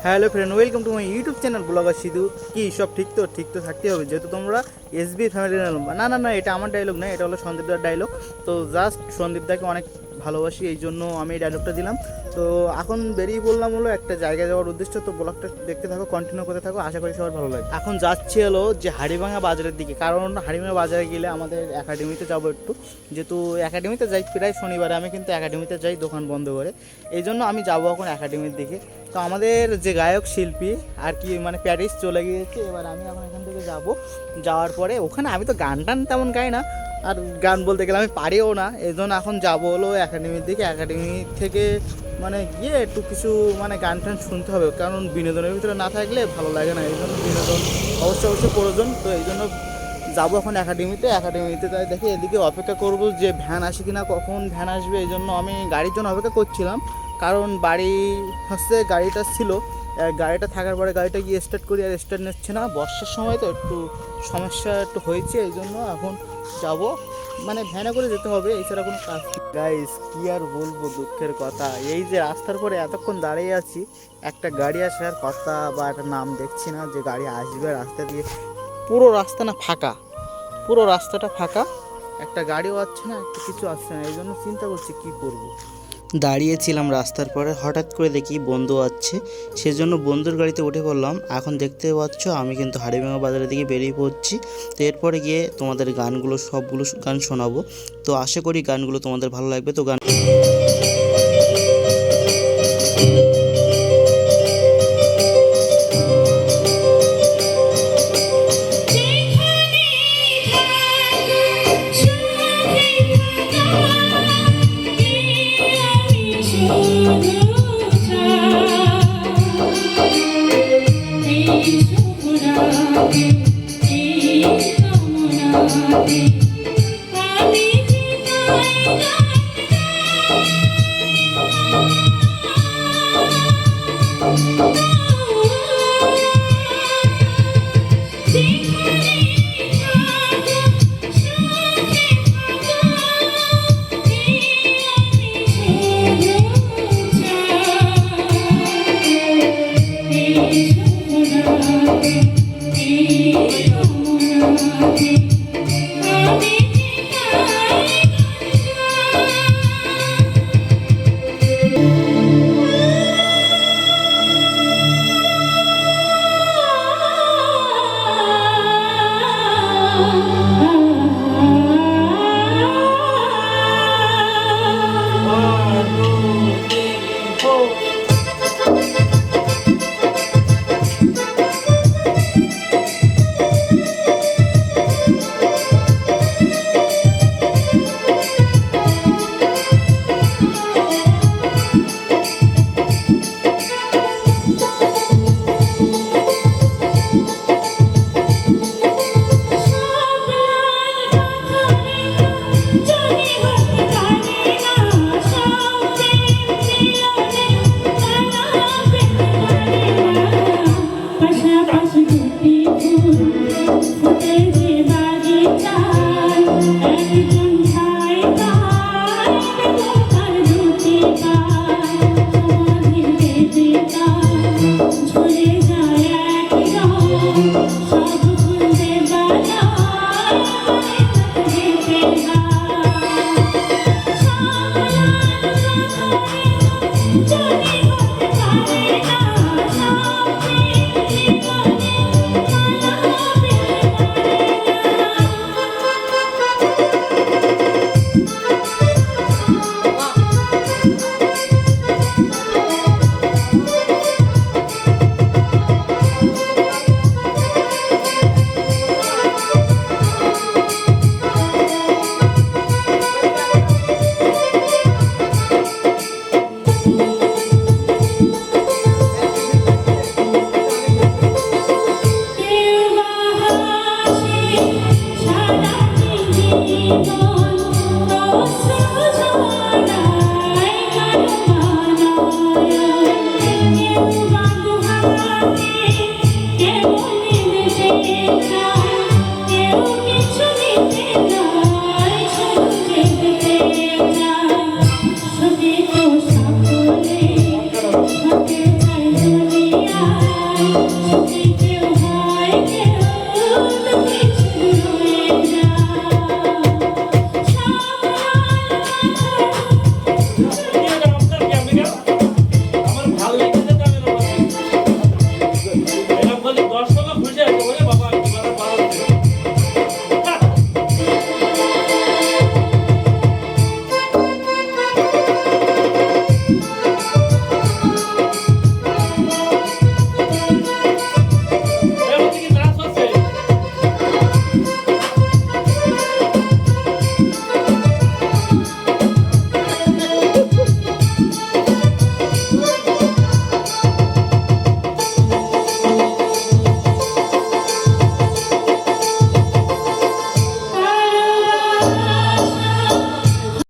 Hello friend, welcome to my YouTube channel blogger Sidhu. কি সব ঠিক তো থাকতে হবে, যেহেতু তোমরা এসবি ফ্যামিলির মেম্বার। না, এটা আমার ডায়লগ না, এটা হলো সন্দীপদার ডায়লগ। তো জাস্ট সন্দীপদাকে অনেক ভালোবাসি, এই জন্য আমি এই ডায়লগটা দিলাম। তো এখন বেরিয়ে বললাম হলো একটা জায়গায় যাওয়ার উদ্দেশ্য। তো ব্লগটা দেখতে থাকো, কন্টিনিউ করতে থাকো, আশা করি সবার ভালো লাগে। এখন যাচ্ছি হলো যে হাড়িভাঙা বাজারের দিকে, কারণ হাড়িভাঙা বাজারে গেলে আমাদের একাডেমিতে যাবো একটু, যেহেতু একাডেমিতে যাই প্রায় শনিবারে। আমি কিন্তু একাডেমিতে যাই দোকান বন্ধ করে, এই জন্য আমি যাবো এখন একাডেমির দিকে। তো আমাদের যে গায়ক শিল্পী আর কি মানে প্যারিস চলে গিয়েছে, এবার আমি এখন এখান থেকে যাব। যাওয়ার পরে ওখানে আমি তো গান টান তেমন গাই না, আর গান বলতে গেলে আমি পারিও না, এই জন্য এখন যাবো হলো একাডেমির দিকে। একাডেমি থেকে মানে গিয়ে একটু কিছু মানে গান টান শুনতে হবে, কারণ বিনোদনের ভিতরে না থাকলে ভালো লাগে না, এই জন্য বিনোদন অবশ্যই প্রয়োজন। তো এই জন্য যাবো এখন একাডেমিতে তাই দেখি এদিকে অপেক্ষা করব যে ভ্যান আসে কিনা, কখন ভ্যান আসবে, এই জন্য আমি গাড়ির জন্য অপেক্ষা করছিলাম। কারণ বাড়ি হচ্ছে গাড়িটা ছিল, গাড়িটা থাকার পরে গাড়িটা গিয়ে স্টার্ট করি, আর স্টার্ট নিচ্ছে না। বর্ষার সময় তো একটু সমস্যা একটু হয়েছে, এই জন্য এখন যাব মানে ভ্যানে করে যেতে হবে, এছাড়া কোনো কাজ। গাইস কি আর বলবো, দুঃখের কথা এই যে রাস্তার পরে এতক্ষণ দাঁড়িয়ে আছি, একটা গাড়ি আসার কথা বা একটা নাম দেখছি না যে গাড়ি আসবে রাস্তা দিয়ে। পুরো রাস্তা না ফাঁকা, পুরো রাস্তাটা ফাঁকা, একটা গাড়িও আসছে না, একটা কিছু আসছে না, এই জন্য চিন্তা করছি কী করব। দাঁড়িয়েছিলাম রাস্তার পরে, হঠাৎ করে দেখি বন্ধু আসছে, সেজন্য বন্ধুর গাড়িতে উঠে পড়লাম। এখন দেখতে পাচ্ছ আমি কিন্তু হাড়িভাঙা বাজারের দিকে বেরিয়ে পড়ছি। তো এরপরে গিয়ে তোমাদের গানগুলো সবগুলো গান শোনাবো। তো আশা করি গানগুলো তোমাদের ভালো লাগবে। তো গান